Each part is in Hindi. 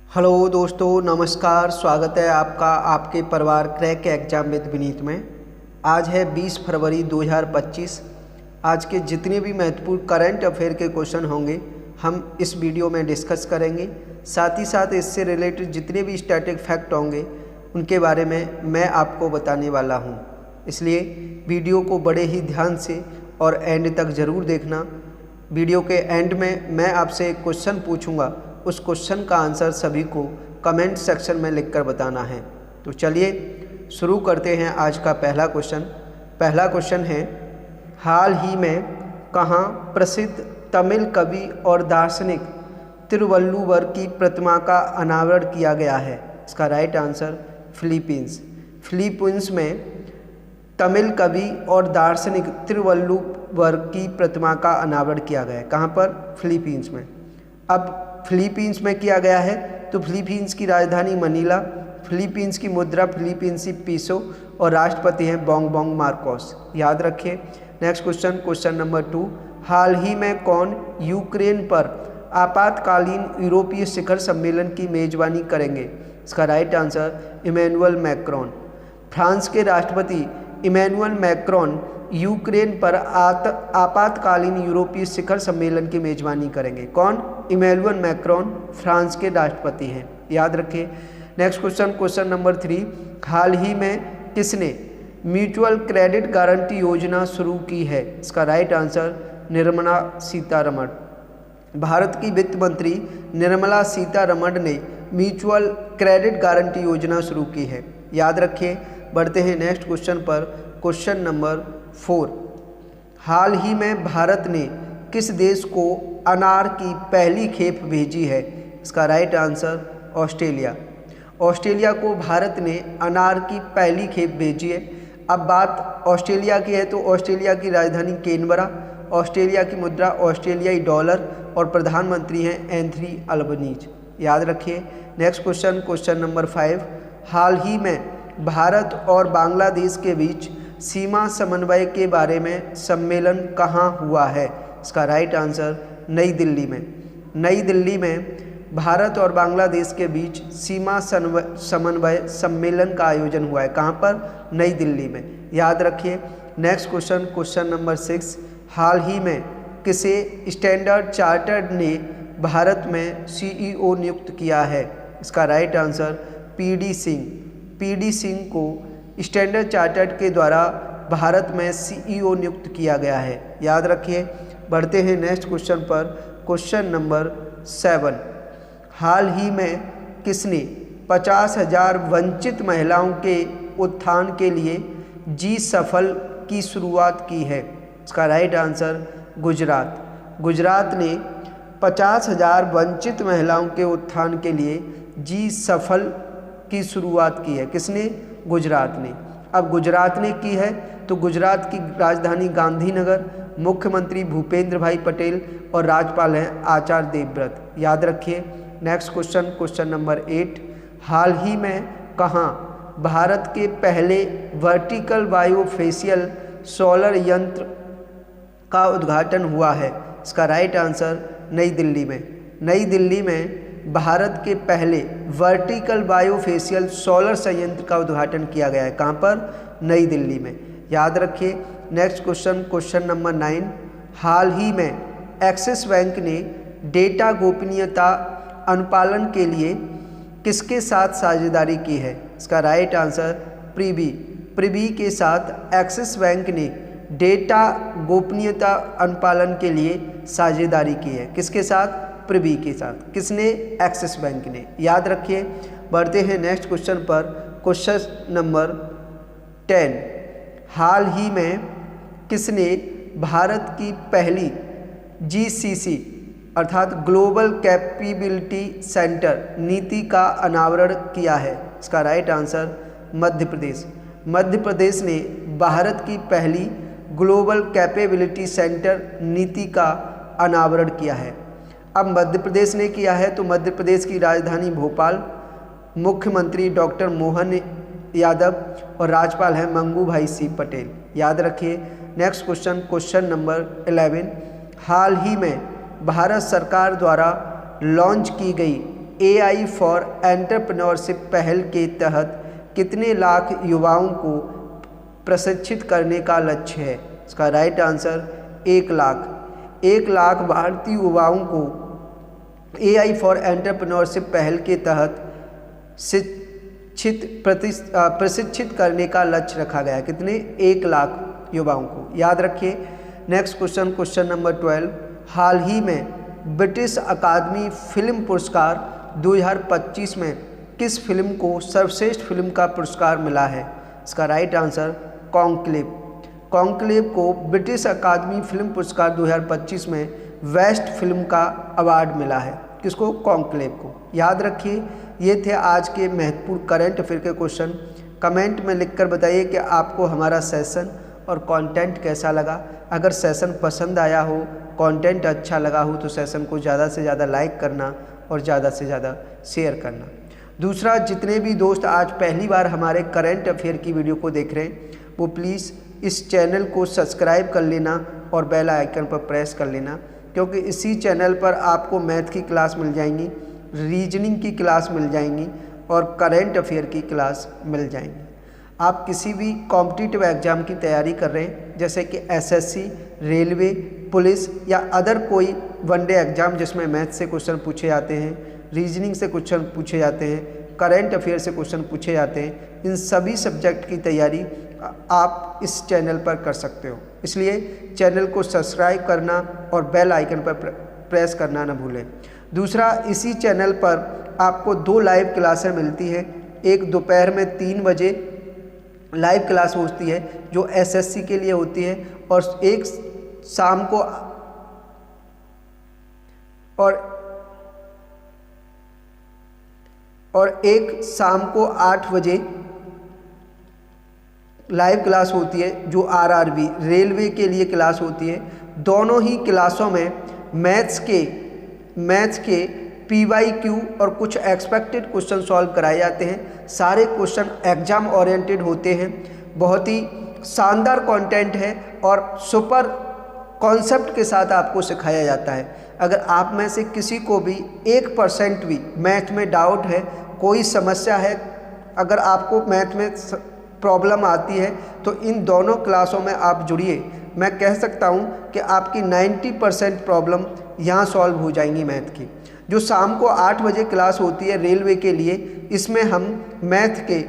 हेलो दोस्तों, नमस्कार। स्वागत है आपका आपके परिवार क्रैक एग्जाम विद विनीत में। आज है 20 फरवरी 2025। आज के जितने भी महत्वपूर्ण करंट अफेयर के क्वेश्चन होंगे हम इस वीडियो में डिस्कस करेंगे। साथ ही साथ इससे रिलेटेड जितने भी स्टैटिक फैक्ट होंगे उनके बारे में मैं आपको बताने वाला हूं। इसलिए वीडियो को बड़े ही ध्यान से और एंड तक ज़रूर देखना। वीडियो के एंड में मैं आपसे एक क्वेश्चन पूछूंगा, उस क्वेश्चन का आंसर सभी को कमेंट सेक्शन में लिखकर बताना है। तो चलिए शुरू करते हैं आज का पहला क्वेश्चन। पहला क्वेश्चन है, हाल ही में कहाँ प्रसिद्ध तमिल कवि और दार्शनिक तिरुवल्लुवर की प्रतिमा का अनावरण किया गया है? इसका राइट आंसर फिलीपींस। फिलीपींस में तमिल कवि और दार्शनिक तिरुवल्लुवर की प्रतिमा का अनावरण किया गया है। कहाँ पर? फिलीपींस में। अब फिलीपींस में किया गया है तो फिलीपींस की राजधानी मनीला, फिलीपींस की मुद्रा फिलीपींसी पीसो और राष्ट्रपति हैं बोंग मार्कोस। याद रखिए। नेक्स्ट क्वेश्चन नंबर 2, हाल ही में कौन यूक्रेन पर आपातकालीन यूरोपीय शिखर सम्मेलन की मेजबानी करेंगे? इसका right answer Emmanuel Macron. France के राष्ट्रपति इमैनुअल मैक्रोन यूक्रेन पर आपातकालीन यूरोपीय शिखर सम्मेलन की मेजबानी करेंगे। कौन? इमैनुअल मैक्रोन फ्रांस के राष्ट्रपति हैं। याद रखिए। नेक्स्ट क्वेश्चन नंबर 3, हाल ही में किसने म्यूचुअल क्रेडिट गारंटी योजना शुरू की है? इसका राइट आंसर निर्मला सीतारमण। भारत की वित्त मंत्री निर्मला सीतारमण ने म्यूचुअल क्रेडिट गारंटी योजना शुरू की है। याद रखिए। बढ़ते हैं नेक्स्ट क्वेश्चन पर। क्वेश्चन नंबर 4, हाल ही में भारत ने किस देश को अनार की पहली खेप भेजी है? इसका राइट आंसर ऑस्ट्रेलिया। ऑस्ट्रेलिया को भारत ने अनार की पहली खेप भेजी है। अब बात ऑस्ट्रेलिया की है तो ऑस्ट्रेलिया की राजधानी कैनबरा, ऑस्ट्रेलिया की मुद्रा ऑस्ट्रेलियाई डॉलर और प्रधानमंत्री हैं एंथनी अल्बनीज। याद रखिए। नेक्स्ट क्वेश्चन नंबर 5, हाल ही में भारत और बांग्लादेश के बीच सीमा समन्वय के बारे में सम्मेलन कहाँ हुआ है? इसका राइट आंसर नई दिल्ली में। नई दिल्ली में भारत और बांग्लादेश के बीच सीमा समन्वय सम्मेलन का आयोजन हुआ है। कहाँ पर? नई दिल्ली में। याद रखिए। नेक्स्ट क्वेश्चन नंबर 6, हाल ही में किसे स्टैंडर्ड चार्टर्ड ने भारत में CEO नियुक्त किया है? इसका right answer PD Singh. PD Singh को स्टैंडर्ड चार्टर्ड के द्वारा भारत में CEO नियुक्त किया गया है। याद रखिए। बढ़ते हैं नेक्स्ट क्वेश्चन पर। क्वेश्चन नंबर 7, हाल ही में किसने 50,000 वंचित महिलाओं के उत्थान के लिए जी सफल की शुरुआत की है? इसका राइट आंसर गुजरात। गुजरात ने 50,000 वंचित महिलाओं के उत्थान के लिए जी सफल की शुरुआत की है। किसने? गुजरात ने। अब गुजरात ने की है तो गुजरात की राजधानी गांधीनगर, मुख्यमंत्री भूपेंद्र भाई पटेल और राज्यपाल हैं आचार्य देवव्रत। याद रखिए। नेक्स्ट क्वेश्चन नंबर 8, हाल ही में कहाँ भारत के पहले वर्टिकल बायोफेशियल सोलर यंत्र का उद्घाटन हुआ है? इसका राइट आंसर नई दिल्ली में। नई दिल्ली में भारत के पहले वर्टिकल बायोफेशियल सोलर संयंत्र का उद्घाटन किया गया है। कहाँ पर? नई दिल्ली में। याद रखिए। नेक्स्ट क्वेश्चन नंबर 9, हाल ही में एक्सिस बैंक ने डेटा गोपनीयता अनुपालन के लिए किसके साथ साझेदारी की है? इसका राइट आंसर प्रिवी के साथ एक्सिस बैंक ने डेटा गोपनीयता अनुपालन के लिए साझेदारी की है। किसके साथ? प्रिवी के साथ। किसने? एक्सिस बैंक ने। याद रखिए। बढ़ते हैं नेक्स्ट क्वेश्चन पर। क्वेश्चन नंबर 10, हाल ही में किसने भारत की पहली GCC अर्थात ग्लोबल कैपेबिलिटी सेंटर नीति का अनावरण किया है? इसका राइट आंसर मध्य प्रदेश। मध्य प्रदेश ने भारत की पहली ग्लोबल कैपेबिलिटी सेंटर नीति का अनावरण किया है। अब मध्य प्रदेश ने किया है तो मध्य प्रदेश की राजधानी भोपाल, मुख्यमंत्री डॉक्टर मोहन यादव और राज्यपाल हैं मंगू भाई सी पटेल। याद रखिए। नेक्स्ट क्वेश्चन नंबर 11, हाल ही में भारत सरकार द्वारा लॉन्च की गई AI फॉर एंटरप्रेन्योरशिप पहल के तहत कितने लाख युवाओं को प्रशिक्षित करने का लक्ष्य है? इसका राइट आंसर 1 लाख। 1 लाख भारतीय युवाओं को AI फॉर एंटरप्रेन्योरशिप पहल के तहत प्रशिक्षित करने का लक्ष्य रखा गया है। कितने? 1 लाख युवाओं को। याद रखिए। नेक्स्ट क्वेश्चन, क्वेश्चन नंबर 12, हाल ही में ब्रिटिश अकादमी फिल्म पुरस्कार 2025 में किस फिल्म को सर्वश्रेष्ठ फिल्म का पुरस्कार मिला है? इसका राइट आंसर कॉन्क्लेव। कॉन्क्लेव को ब्रिटिश अकादमी फिल्म पुरस्कार 2025 में बेस्ट फिल्म का अवार्ड मिला है। किसको? कॉन्क्लेव को। याद रखिए। ये थे आज के महत्वपूर्ण करंट अफेयर के क्वेश्चन। कमेंट में लिखकर बताइए कि आपको हमारा सेशन और कंटेंट कैसा लगा। अगर सेशन पसंद आया हो, कंटेंट अच्छा लगा हो, तो सेशन को ज़्यादा से ज़्यादा लाइक करना और ज़्यादा से ज़्यादा शेयर करना। दूसरा, जितने भी दोस्त आज पहली बार हमारे करंट अफेयर की वीडियो को देख रहे हैं, वो प्लीज़ इस चैनल को सब्सक्राइब कर लेना और बेल आइकन पर प्रेस कर लेना, क्योंकि इसी चैनल पर आपको मैथ की क्लास मिल जाएंगी, रीजनिंग की क्लास मिल जाएंगी और करंट अफेयर की क्लास मिल जाएंगी। आप किसी भी कॉम्पिटिटिव एग्ज़ाम की तैयारी कर रहे हैं, जैसे कि SSC, रेलवे, पुलिस या अदर कोई वनडे एग्ज़ाम जिसमें मैथ से क्वेश्चन पूछे जाते हैं, रीजनिंग से क्वेश्चन पूछे जाते हैं, करंट अफेयर से क्वेश्चन पूछे जाते हैं, इन सभी सब्जेक्ट की तैयारी आप इस चैनल पर कर सकते हो। इसलिए चैनल को सब्सक्राइब करना और बेल आइकन पर प्रेस करना न भूलें। दूसरा, इसी चैनल पर आपको 2 लाइव क्लासें मिलती हैं। एक दोपहर में 3 बजे लाइव क्लास होती है जो SSC के लिए होती है, और एक शाम को और एक शाम को 8 बजे लाइव क्लास होती है जो RRB रेलवे के लिए क्लास होती है। दोनों ही क्लासों में मैथ्स के PYQ और कुछ एक्सपेक्टेड क्वेश्चन सॉल्व कराए जाते हैं। सारे क्वेश्चन एग्जाम ओरिएंटेड होते हैं। बहुत ही शानदार कंटेंट है और सुपर कॉन्सेप्ट के साथ आपको सिखाया जाता है। अगर आप में से किसी को भी 1% भी मैथ में डाउट है, कोई समस्या है, अगर आपको मैथ में प्रॉब्लम आती है, तो इन दोनों क्लासों में आप जुड़िए। मैं कह सकता हूँ कि आपकी 90% प्रॉब्लम यहाँ सॉल्व हो जाएंगी मैथ की। जो शाम को 8 बजे क्लास होती है रेलवे के लिए, इसमें हम मैथ के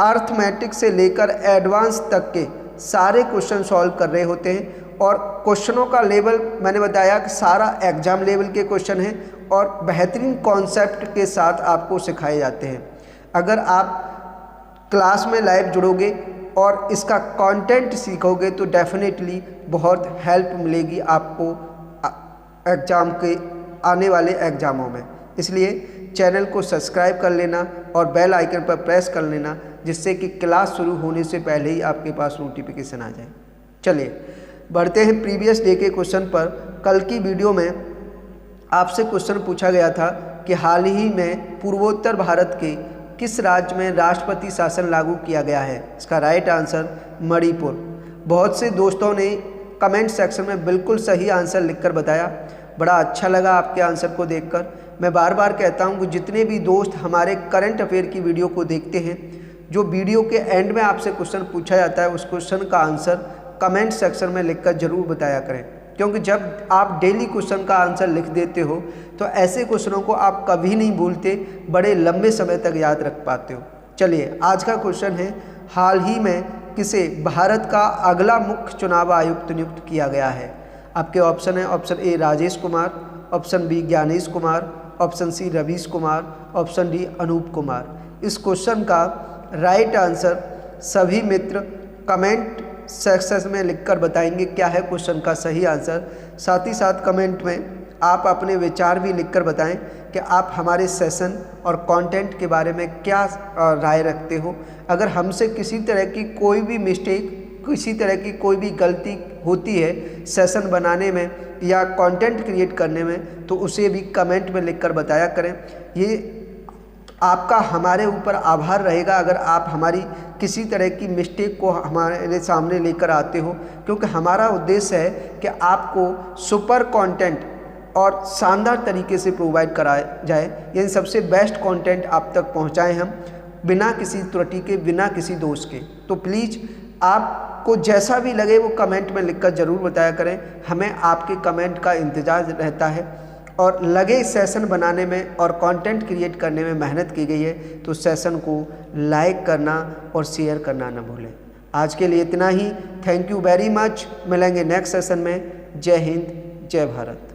अर्थमेटिक से लेकर एडवांस तक के सारे क्वेश्चन सॉल्व कर रहे होते हैं। और क्वेश्चनों का लेवल मैंने बताया कि सारा एग्जाम लेवल के क्वेश्चन हैं और बेहतरीन कॉन्सेप्ट के साथ आपको सिखाए जाते हैं। अगर आप क्लास में लाइव जुड़ोगे और इसका कंटेंट सीखोगे तो डेफिनेटली बहुत हेल्प मिलेगी आपको एग्ज़ाम के आने वाले एग्ज़ामों में। इसलिए चैनल को सब्सक्राइब कर लेना और बेल आइकन पर प्रेस कर लेना, जिससे कि क्लास शुरू होने से पहले ही आपके पास नोटिफिकेशन आ जाए। चलिए बढ़ते हैं प्रीवियस डे के क्वेश्चन पर। कल की वीडियो में आपसे क्वेश्चन पूछा गया था कि हाल ही में पूर्वोत्तर भारत के किस राज्य में राष्ट्रपति शासन लागू किया गया है? इसका राइट आंसर मणिपुर। बहुत से दोस्तों ने कमेंट सेक्शन में बिल्कुल सही आंसर लिखकर बताया। बड़ा अच्छा लगा आपके आंसर को देखकर। मैं बार बार कहता हूं कि जितने भी दोस्त हमारे करंट अफेयर की वीडियो को देखते हैं, जो वीडियो के एंड में आपसे क्वेश्चन पूछा जाता है, उस क्वेश्चन का आंसर कमेंट सेक्शन में लिखकर जरूर बताया करें, क्योंकि जब आप डेली क्वेश्चन का आंसर लिख देते हो तो ऐसे क्वेश्चनों को आप कभी नहीं भूलते, बड़े लंबे समय तक याद रख पाते हो। चलिए आज का क्वेश्चन है, हाल ही में किसे भारत का अगला मुख्य चुनाव आयुक्त नियुक्त किया गया है? आपके ऑप्शन है, option A Rajesh Kumar, option B Gyanesh Kumar, option C Ravish Kumar, option D Anoop Kumar. इस क्वेश्चन का राइट आंसर सभी मित्र कमेंट सेक्शन में लिखकर बताएंगे क्या है क्वेश्चन का सही आंसर। साथ ही साथ कमेंट में आप अपने विचार भी लिखकर बताएं कि आप हमारे सेशन और कंटेंट के बारे में क्या राय रखते हो। अगर हमसे किसी तरह की कोई भी मिस्टेक, किसी तरह की कोई भी गलती होती है सेशन बनाने में या कंटेंट क्रिएट करने में, तो उसे भी कमेंट में लिखकर बताया करें। ये आपका हमारे ऊपर आभार रहेगा अगर आप हमारी किसी तरह की मिस्टेक को हमारे सामने लेकर आते हो, क्योंकि हमारा उद्देश्य है कि आपको सुपर कंटेंट और शानदार तरीके से प्रोवाइड कराया जाए, यानी सबसे बेस्ट कंटेंट आप तक पहुंचाएं हम, बिना किसी त्रुटि के, बिना किसी दोष के। तो प्लीज़ आपको जैसा भी लगे वो कमेंट में लिखकर ज़रूर बताया करें, हमें आपके कमेंट का इंतज़ार रहता है। और लगे सेशन बनाने में और कंटेंट क्रिएट करने में मेहनत की गई है, तो सेशन को लाइक करना और शेयर करना न भूलें। आज के लिए इतना ही। Thank you very much. मिलेंगे नेक्स्ट सेशन में। जय हिंद, जय भारत।